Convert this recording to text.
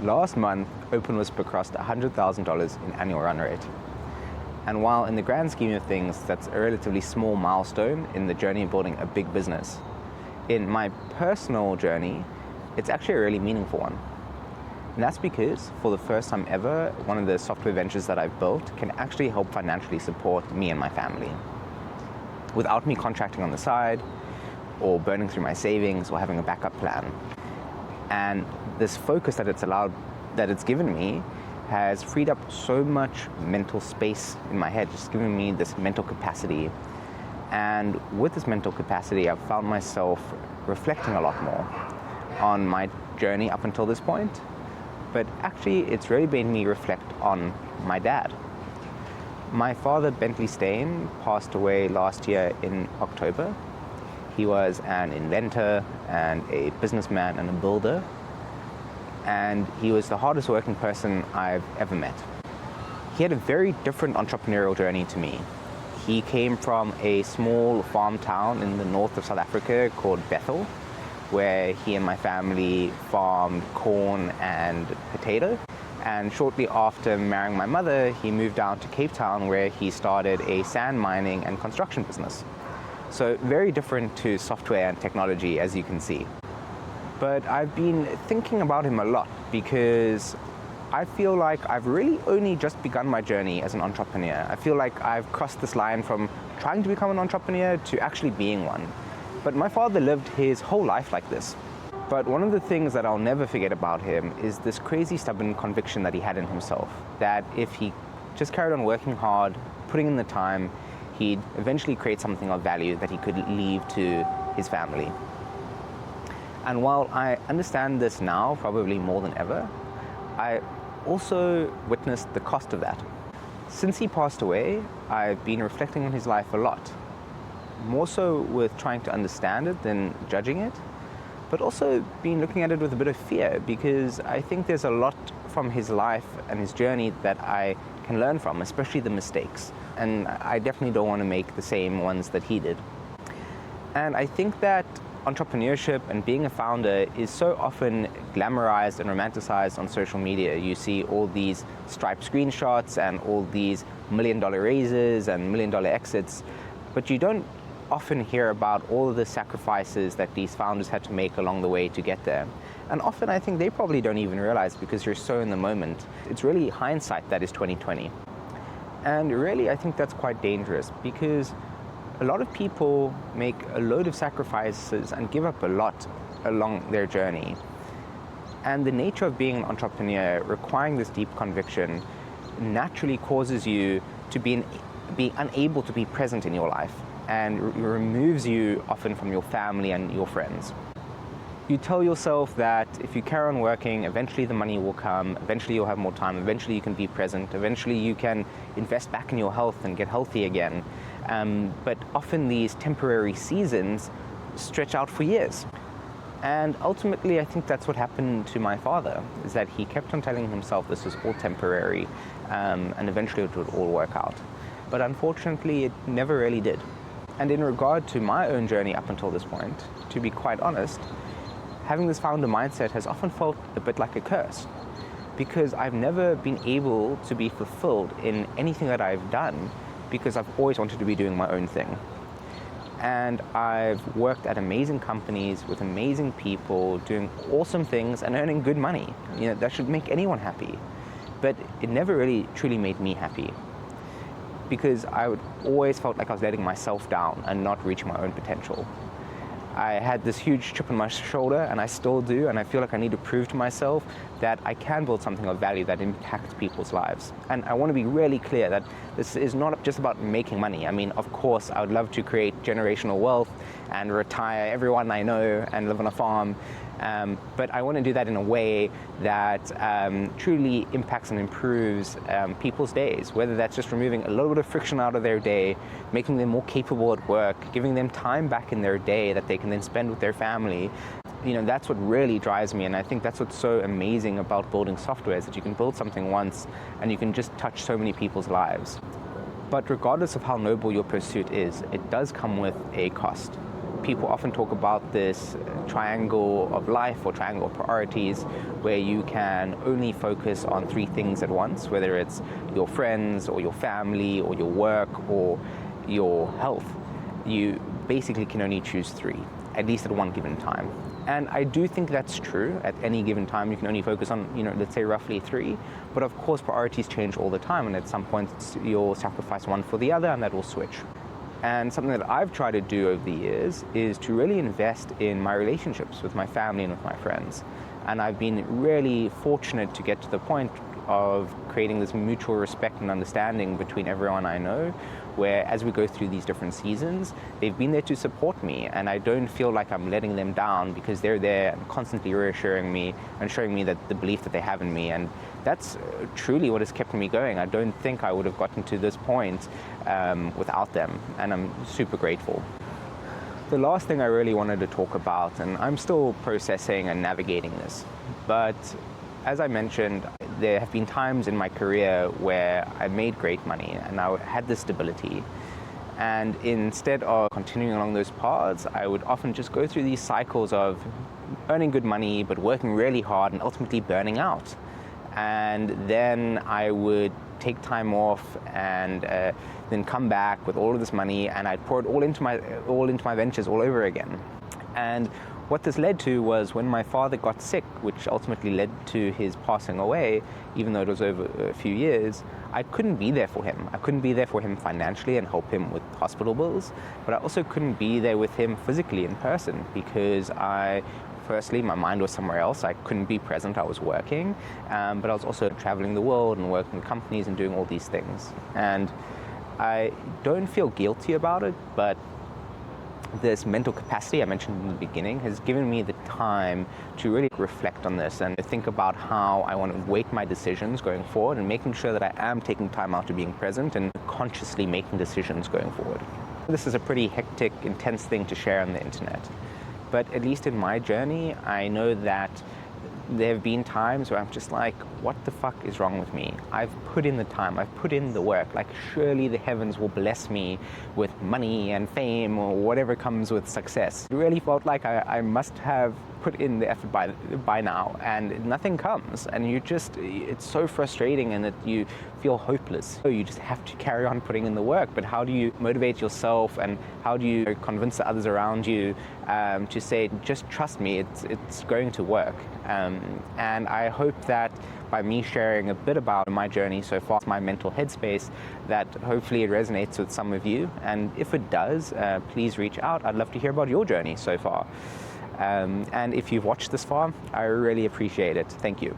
Last month, OpenWhisper crossed $100,000 in annual run rate. And while in the grand scheme of things, that's a relatively small milestone in the journey of building a big business, in my personal journey, it's actually a really meaningful one. And that's because for the first time ever, one of the software ventures that I've built can actually help financially support me and my family. Without me contracting on the side, or burning through my savings, or having a backup plan. And this focus that it's given me has freed up so much mental space in my head, just giving me this mental capacity. And with this mental capacity, I've found myself reflecting a lot more on my journey up until this point. But actually, it's really made me reflect on my dad. My father, Bentley Stain, passed away last year in October. He was an inventor and a businessman and a builder. And he was the hardest working person I've ever met. He had a very different entrepreneurial journey to me. He came from a small farm town in the north of South Africa called Bethel, where he and my family farmed corn and potato. And shortly after marrying my mother, he moved down to Cape Town, where he started a sand mining and construction business. So very different to software and technology, as you can see. But I've been thinking about him a lot because I feel like I've really only just begun my journey as an entrepreneur. I feel like I've crossed this line from trying to become an entrepreneur to actually being one. But my father lived his whole life like this. But one of the things that I'll never forget about him is this crazy stubborn conviction that he had in himself, that if he just carried on working hard, putting in the time, he'd eventually create something of value that he could leave to his family. And while I understand this now, probably more than ever, I also witnessed the cost of that. Since he passed away, I've been reflecting on his life a lot. More so with trying to understand it than judging it, but also been looking at it with a bit of fear, because I think there's a lot from his life and his journey that I can learn from, especially the mistakes. And I definitely don't want to make the same ones that he did. And I think that entrepreneurship and being a founder is so often glamorized and romanticized on social media. You see all these Stripe screenshots and all these $1 million raises and $1 million exits, but you don't often hear about all of the sacrifices that these founders had to make along the way to get there. And often I think they probably don't even realize, because you're so in the moment. It's really hindsight that is 2020. And really, I think that's quite dangerous, because a lot of people make a load of sacrifices and give up a lot along their journey. And the nature of being an entrepreneur, requiring this deep conviction, naturally causes you to be unable to be present in your life, and removes you often from your family and your friends. You tell yourself that if you carry on working, eventually the money will come, eventually you'll have more time, eventually you can be present, eventually you can invest back in your health and get healthy again. But often these temporary seasons stretch out for years. And ultimately, I think that's what happened to my father, is that he kept on telling himself this was all temporary, and eventually it would all work out. But unfortunately, it never really did. And in regard to my own journey up until this point, to be quite honest, having this founder mindset has often felt a bit like a curse, because I've never been able to be fulfilled in anything that I've done, because I've always wanted to be doing my own thing. And I've worked at amazing companies with amazing people, doing awesome things and earning good money. You know, that should make anyone happy. But it never really truly made me happy, because I would always felt like I was letting myself down and not reaching my own potential. I had this huge chip on my shoulder, and I still do, and I feel like I need to prove to myself that I can build something of value that impacts people's lives. And I want to be really clear that this is not just about making money. I mean, of course, I would love to create generational wealth and retire everyone I know and live on a farm, but I want to do that in a way that truly impacts and improves people's days, whether that's just removing a little bit of friction out of their day, making them more capable at work, giving them time back in their day that they can then spend with their family. You know, that's what really drives me, and I think that's what's so amazing about building software, is that you can build something once and you can just touch so many people's lives. But regardless of how noble your pursuit is, it does come with a cost. people often talk about this triangle of life or triangle of priorities where you can only focus on three things at once, whether it's your friends or your family or your work or your health. You basically can only choose three, at least at one given time. And I do think that's true. At any given time, you can only focus on, let's say roughly three. But of course, priorities change all the time. And at some point, you'll sacrifice one for the other, and that will switch. And something that I've tried to do over the years is to really invest in my relationships with my family and with my friends. And I've been really fortunate to get to the point of creating this mutual respect and understanding between everyone I know, where as we go through these different seasons, they've been there to support me, and I don't feel like I'm letting them down because they're there and constantly reassuring me and showing me that the belief that they have in me. And that's truly what has kept me going. I don't think I would have gotten to this point without them, and I'm super grateful. The last thing I really wanted to talk about, and I'm still processing and navigating this, but as I mentioned, there have been times in my career where I made great money and I had this stability. And instead of continuing along those paths, I would often just go through these cycles of earning good money, but working really hard and ultimately burning out. And then I would take time off and then come back with all of this money, and I'd pour it all into my ventures all over again. And what this led to was when my father got sick, which ultimately led to his passing away, even though it was over a few years, I couldn't be there for him. I couldn't be there for him financially and help him with hospital bills, but I also couldn't be there with him physically in person because firstly, my mind was somewhere else. I couldn't be present. I was working, but I was also traveling the world and working with companies and doing all these things. And I don't feel guilty about it, but this mental capacity I mentioned in the beginning has given me the time to really reflect on this and think about how I want to weight my decisions going forward and making sure that I am taking time out to being present and consciously making decisions going forward. This is a pretty hectic, intense thing to share on the internet, but at least in my journey, I know that there have been times where I'm just like, what the fuck is wrong with me? I've put in the time, I've put in the work, like surely the heavens will bless me with money and fame or whatever comes with success. It really felt like I must have put in the effort by now, and nothing comes, and it's so frustrating and that you feel hopeless. So you just have to carry on putting in the work, but how do you motivate yourself and how do you convince the others around you to say, just trust me, it's going to work? And I hope that by me sharing a bit about my journey so far, my mental headspace, that hopefully it resonates with some of you. And if it does, please reach out. I'd love to hear about your journey so far. And if you've watched this far, I really appreciate it. Thank you.